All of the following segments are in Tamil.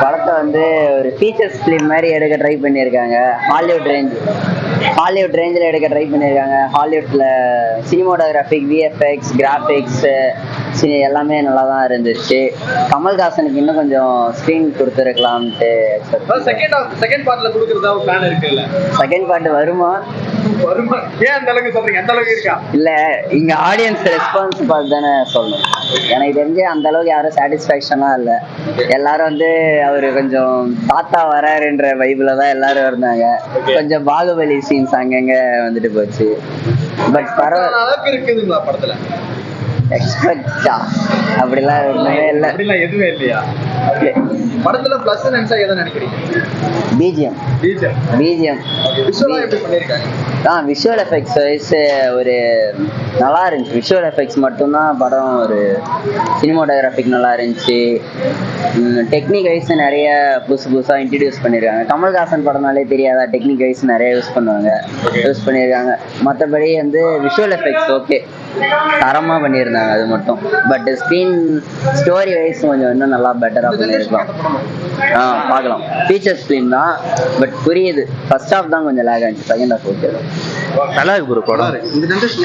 படத்தை வந்து ஒரு ஃபீச்சர்ஸ் ஃபிலிம் மாதிரி எடுக்க ட்ரை பண்ணியிருக்காங்க. ஹாலிவுட் ரேஞ்சில் எடுக்க ட்ரை பண்ணியிருக்காங்க. ஹாலிவுட்டில் சினிமோட்டோகிராஃபிக், விஎஃப்எக்ஸ், கிராஃபிக்ஸ் எல்லாமே நல்லா தான் இருந்துச்சு. கமல்ஹாசனுக்கு இன்னும் கொஞ்சம் ஸ்க்ரீன் கொடுத்துருக்கலாம்ட்டு. செகண்ட் பார்ட்ல கொடுக்கறதா ஒரு பிளான் இருக்குல்ல? செகண்ட் பார்ட் வருமா? ஏன் அந்த அளவுக்கு சொல்றீங்க? அந்த அளவுக்கு இருக்கா? இல்ல, இங்க ஆடியன்ஸ் ரெஸ்பான்ஸ் பார்த்து தானே சொல்லணும். எனக்கு தெரிஞ்சு அந்த அளவுக்கு யாரும் சாட்டிஸ்ஃபேக்ஷனா இல்ல. எல்லாரும் வந்து அவரு கொஞ்சம் தாத்தா வராருன்ற வைப்ல தான் எல்லாரும் இருந்தாங்க. கொஞ்சம் பாகுபலி சீன்ஸ் அங்கங்க வந்துட்டு போச்சு. பட் பரவாயில்ல. அளவுக்கு இருக்குதுங்களா படத்துல? எக்ஸ்பெக்டா அப்படிலாம் ஒண்ணுமே இல்ல. அப்படிலாம் எதுவுமே இல்லையா? படத்துல பிளஸ் நினைச்சா எதை நினைக்கிறீங்க? பிஜிஎம் விஷுவல் எஃபெக்ட்ஸ் வைஸ் ஒரு நல்லா இருந்துச்சு. விஷுவல் எஃபெக்ட்ஸ் மட்டும்தான் படம். ஒரு சினிமோட்டோகிராஃபிக் நல்லா இருந்துச்சு. டெக்னிக் வைஸ் நிறைய புதுசாக இன்ட்ரடியூஸ் பண்ணியிருக்காங்க. கமல்ஹாசன் படம்னாலே தெரியாதா, டெக்னிக் வைஸ் நிறைய யூஸ் பண்ணியிருக்காங்க. மற்றபடி வந்து விஷுவல் எஃபெக்ட்ஸ் ஓகே, தரமாக பண்ணியிருந்தாங்க அது மட்டும். பட் ஸ்டோரி வைஸ் கொஞ்சம் இன்னும் நல்லா பெட்டராக பண்ணியிருக்கலாம். பார்க்கலாம். ஃபீச்சர்ஸ் ஃபிலிம் தான், பட் புரியுது. ஃபர்ஸ்ட் ஹாஃப் தான் கொஞ்சம் லேக் ஆச்சு, செகண்ட் ஹாஃப் ஓகே. நல்லா இருக்கு ப்ரோ படம். இந்த ஜென்ரேஷன்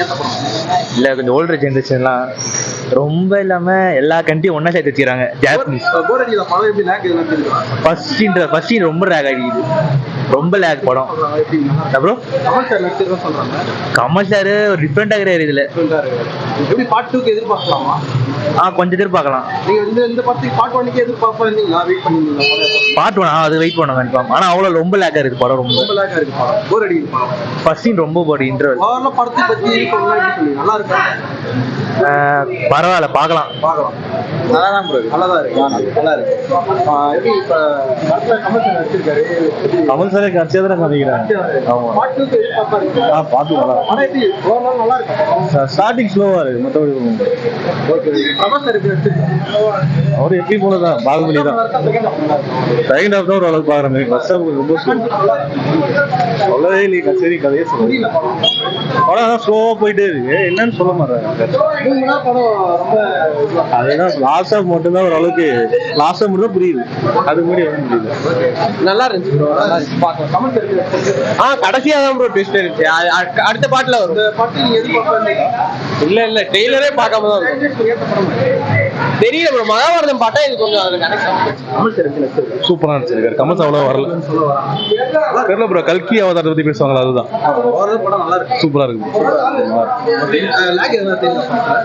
இல்லை, கொஞ்சம் ஓல்டர் ஜென்ரேஷன்லாம் ரொம்ப இல்லாம எல்லா கண்ட்ரியும் ஒன்னா சேர்த்து வச்சுக்கிறாங்க. ஜாப்பனீஸ் ஃபர்ஸ்ட் சீன் ரொம்ப லேக் ஆகிடுது. ரொம்ப லேக் படம் ப்ரோ. கமல் சார் ஒரு டிஃப்ரெண்ட் ஆகிற இதுல பார்ட் 2 எதிர்பார்க்கலாமா? கொஞ்சம் எதிர்பார்க்கலாம். பார்ட் 1 அது வெயிட் பண்ண கன்ஃபார்ம். ஆனா அவ்வளவு ரொம்ப லேக்கா இருக்கு படம். ரொம்ப லேக்கா இருக்கு படம். போர் அடிக்குது படம். ஃபர்ஸ்ட் சீன் ரொம்ப போர். இன்டர்வல் படத்தை பத்தி நல்லா இருக்கு. பரவாயில்ல, பார்க்கலாம். நல்லாதான் ப்ரோ, நல்லாதான் இருக்கு. எப்படி இப்ப கமல் சார் கட்சியா தான் காமிக்கிறாங்க. பார்த்து நல்லா இருக்கு. ஸ்டார்டிங் ஸ்லோவா இருக்கு, மற்றபடி அவரு எப்படி போனதான் பாகுபலி தான். செகண்ட் ஹாஃப் தான் ஒரு அளவுக்கு பாக்குறேன். ஃபர்ஸ்ட் ஹாஃப் ரொம்ப சொல்லவே இல்லை. கச்சேரி கதையே சொல்ல படம் ஸ்லோவா போயிட்டே இருக்கு. என்னன்னு சொல்ல மாட்டாங்க. அதுதான் லாஸ்ட் ஹாஃப் மட்டும் தான் ஒரு அளவுக்கு. லாஸ்ட் ஹாஃப் மட்டும் தான் புரியுது, அது முன்னாடி வந்து முடியுது. நல்லா இருந்துச்சு ப்ரோ. கடைசியா தான் ப்ரோ ட்விஸ்ட் இருந்துச்சு. அடுத்த பாட்டுல வரும். இல்ல ட்ரெய்லரே பார்க்காம தான் தெரியல ப்ரோ. மகாபாரதம் பாட்டா இது கொஞ்சம் சூப்பரா நடிச்சிருக்காரு. கமல் சார் அவ்வளவு வரல தெரியல ப்ரோ. கல்கி அவதாரத்தை பத்தி பேசுவாங்களா, அதுதான் சூப்பரா இருக்கு.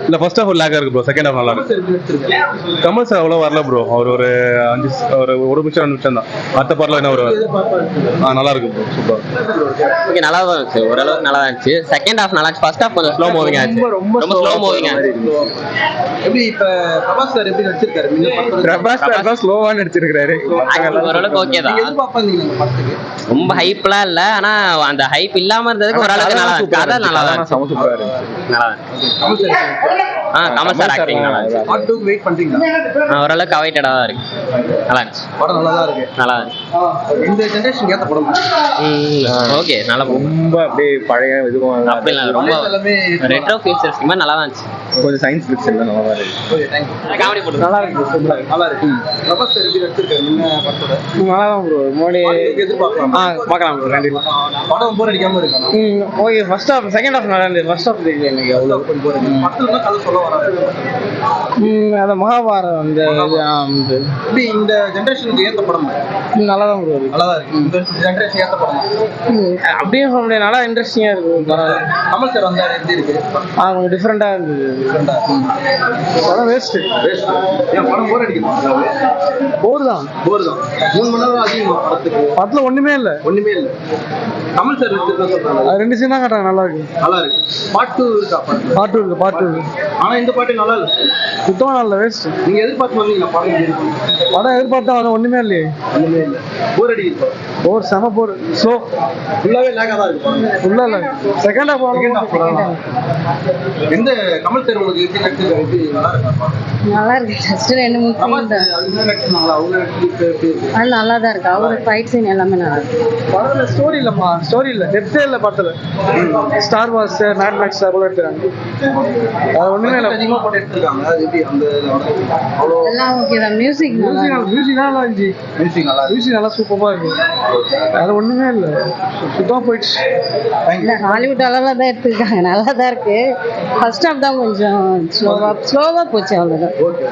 இல்ல ஃபர்ஸ்ட் ஹாஃப் லேக்கா இருக்கு ப்ரோ. செகண்ட் ஹாஃப் நல்லா இருக்கு. கமல் சார் அவ்வளவு வரல ப்ரோ. அவர் ஒரு 1 நிமிஷம் 2 நிமிஷம் தான். மற்ற பாட்டுல என்ன ஒரு நல்லா இருக்கு ப்ரோ. சூப்பர். ஓகே, நல்லா தான் இருந்துச்சு. ஓரளவுக்கு நல்லா இருந்துச்சு. செகண்ட் ஹாஃப் நல்லா இருந்துச்சு. ஃபர்ஸ்ட் ஹாஃப் கொஞ்சம் ஸ்லோ மூவிங் ஆச்சு. ரொம்ப ஸ்லோ மூவிங் ஆச்சு. எப்படி இப்ப பிரபாஸ் சார் எப்படி நடிச்சிருக்காரு? பிரபாஸ் சார் தான் ஸ்லோவா நடிச்சிருக்காரு. ஓரளவுக்கு ஓகே தான். ரொம்ப ஹைப்லாம் இல்ல, ஆனா அந்த ஹைப் இல்லாம இருந்ததுக்கு ஓரளவுக்கு நல்லா இருக்கு. கதை நல்லா தான் இருக்கு. சூப்பரா இருக்கு. நல்லா இருக்கு. கமல் சார் ஆக்டிங் நல்லா இருக்கு. பார்ட் 2 வெயிட் பண்றீங்களா? ஓரளவுக்கு அவைட்டடா தான் இருக்கு. நல்லா இருக்கு. படம் நல்லா தான் இருக்கு. நல்லா இருக்கு. இந்த ஜெனரேஷன் ஏத்த படம். ஓகே, நல்லா ரொம்ப அப்படியே பழைய இதுவும் அப்படி இல்ல, ரொம்ப ரெட்ரோ ஃபீச்சர்ஸ் மாதிரி நல்லா தான் இருந்துச்சு. கொஞ்சம் சயின்ஸ் ஃபிக்ஷன் நல்லா தான் இருக்கு. Okay, thank you. காமெடி போட்டு நல்லா இருக்கு. நல்லா இருக்கு. பிரபாஸ் சார் எப்படி நடிச்சிருக்காரு? என்ன படத்தோட நல்லா தான் ப்ரோ. மோடி எதிர்பார்க்கலாம். பார்க்கலாம் ப்ரோ. கண்டிப்பா படம் போர் அடிக்காம இருக்கு. Okay. First half second half நல்லா இருந்துச்சு. ஃபர்ஸ்ட் ஹாஃப் தெரியல எனக்கு அவ்வளவு கொஞ்சம் போர் அடிக்கும். படத்துல கதை சொல்ல வராது. அந்த மகாபாரதம் அந்த இப்படி இந்த ஜெனரேஷனுக்கு ஏத்த படம் நல்லா தான் ப்ரோ. நல்லா தான் இருக்கு. இந்த ஜெனரேஷன் ஏத்த படம் அப்படியே சொல்ல முடியாது. நல்லா இன்ட்ரெஸ்டிங்கா இருக்கு. கமல் சார் வந்தாரு எப்படி இருக்கு? கொஞ்சம் டிஃப்ரெண்டா இருந்தது. படம் வேஸ்ட். ஏன் படம் போர் அடிக்குமா? போர் தான். 3 மணி நேரம் அதிகமா படத்துக்கு. படத்துல ஒண்ணுமே இல்ல. கமல் சார் நடிச்சிருக்கா சொல்றாங்க. 2 சீன் தான் காட்டுறாங்க. நல்லா இருக்கு. பார்ட் 2 இருக்கா? பார்ட் 2 இருக்கு. ஆனா இந்த பாட்டு நல்லா இல்ல. சுத்தமா நல்ல வேஸ்ட். நீங்க எதிர்பார்த்து வந்தீங்களா படம் எதிர்பார்த்தா ஒண்ணுமே இல்லையே. போர் அடிக்குது. போர் செம போர். சோ ஃபுல்லாவே லேக்கா தான் இருக்கு. ஃபுல்லா இல்ல. செகண்ட் ஹாஃப் எந்த கமல் சார் உங்களுக்கு எப்படி நடிச்சிருக்காரு? எப்படி நல்லா இருக்கா? நல்லா இருக்கு. ஜஸ்ட் 2 3 சீன் தான். அது நடிச்சாங்களா? அவங்க நடிச்சிருக்கு. அது நல்லா தான் இருக்கு. அவர் ஃபைட் சீன் எல்லாமே நல்லா இருக்கு. படத்துல ஸ்டோரி இல்லம்மா. ஸ்டோரி இல்ல. டெப்தே இல்ல படத்துல. ஸ்டார் வார்ஸ், மேட் மேக்ஸ் போல எடுத்துறாங்க. அது ஒண்ணுமே budget அதிகமா போட்டு எடுத்திருக்காங்க. அது எப்படி அந்த அவ்வளோ எல்லாம் ஓகே தான். மியூசிக் நல்லா இருக்கு. மியூசிக் நல்லா இருந்துச்சு. மியூசிக் நல்லா மியூசிக் நல்லா சூப்பராக இருக்கு. அது ஒண்ணுமே இல்லை, சுத்தமாக போயிடுச்சு. இல்ல ஹாலிவுட் அளவில் தான் எடுத்துருக்காங்க, நல்லா தான் இருக்கு. ஃபர்ஸ்ட் ஹாஃப் தான் கொஞ்சம் ஸ்லோவா போச்சு, அவ்வளோதான். ஓகே.